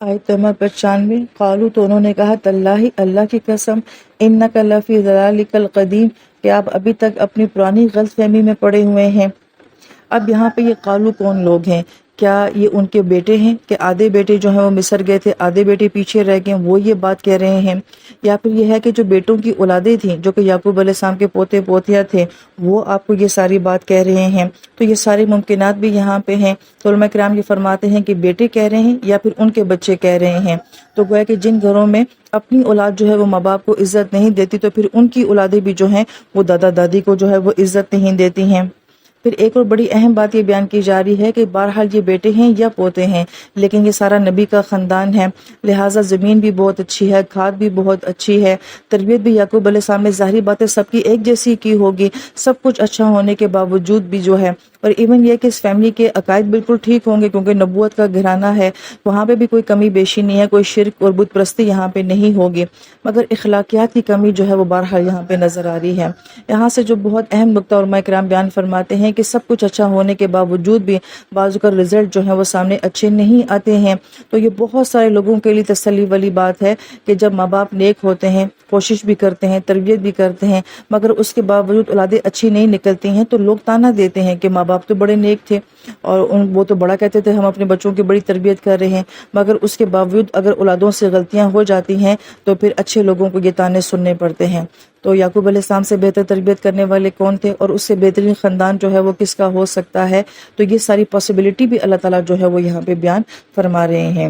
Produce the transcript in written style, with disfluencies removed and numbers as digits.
آیت نمبر 95 قالو تو انہوں نے کہا تاللہ اللہ کی قسم انک لفی ضلالک القدیم کہ آپ ابھی تک اپنی پرانی غلط فہمی میں پڑے ہوئے ہیں۔ اب یہاں پہ یہ قالو کون لوگ ہیں؟ کیا یہ ان کے بیٹے ہیں کہ آدھے بیٹے جو ہیں وہ مصر گئے تھے، آدھے بیٹے پیچھے رہ گئے، وہ یہ بات کہہ رہے ہیں؟ یا پھر یہ ہے کہ جو بیٹوں کی اولادیں تھیں جو کہ یعقوب علیہ السلام کے پوتے پوتیاں تھے وہ آپ کو یہ ساری بات کہہ رہے ہیں؟ تو یہ سارے ممکنات بھی یہاں پہ ہیں۔ تو علماء کرام یہ فرماتے ہیں کہ بیٹے کہہ رہے ہیں یا پھر ان کے بچے کہہ رہے ہیں۔ تو گویا کہ جن گھروں میں اپنی اولاد جو ہے وہ ماں باپ کو عزت نہیں دیتی تو پھر ان کی اولادیں بھی جو ہیں وہ دادا دادی کو جو ہے وہ عزت نہیں دیتی ہیں۔ پھر ایک اور بڑی اہم بات یہ بیان کی جا رہی ہے کہ بہرحال یہ بیٹے ہیں یا پوتے ہیں لیکن یہ سارا نبی کا خاندان ہے، لہٰذا زمین بھی بہت اچھی ہے، کھاد بھی بہت اچھی ہے، تربیت بھی یعقوب علیہ السلام نے ظاہری باتیں سب کی ایک جیسی کی ہوگی، سب کچھ اچھا ہونے کے باوجود بھی جو ہے، اور ایون یہ کہ اس فیملی کے عقائد بالکل ٹھیک ہوں گے کیونکہ نبوت کا گھرانہ ہے، وہاں پہ بھی کوئی کمی بیشی نہیں ہے، کوئی شرک اور بت پرستی یہاں پہ نہیں ہوگی، مگر اخلاقیات کی کمی جو ہے وہ بہرحال یہاں پہ نظر آ رہی ہے۔ یہاں سے جو بہت اہم نقطہ علماء کرام بیان فرماتے ہیں کہ سب کچھ اچھا ہونے کے باوجود بھی بعض کا رزلٹ جو ہے وہ سامنے اچھے نہیں آتے ہیں، تو یہ بہت سارے لوگوں کے لیے تسلی والی بات ہے کہ جب ماں باپ نیک ہوتے ہیں، کوشش بھی کرتے ہیں، تربیت بھی کرتے ہیں، مگر اس کے باوجود اولادیں اچھی نہیں نکلتی ہیں تو لوگ تانا دیتے ہیں کہ ماں باپ تو بڑے نیک تھے اور وہ تو بڑا کہتے تھے ہم اپنے بچوں کی بڑی تربیت کر رہے ہیں، مگر اس کے باوجود اگر اولادوں سے غلطیاں ہو جاتی ہیں تو پھر اچھے لوگوں کو یہ تانے سننے پڑتے ہیں۔ تو یعقوب علیہ السلام سے بہتر تربیت کرنے والے کون تھے اور اس سے بہترین خاندان جو ہے وہ کس کا ہو سکتا ہے؟ تو یہ ساری پاسبلٹی بھی اللہ تعالیٰ جو ہے وہ یہاں پہ بیان فرما رہے ہیں۔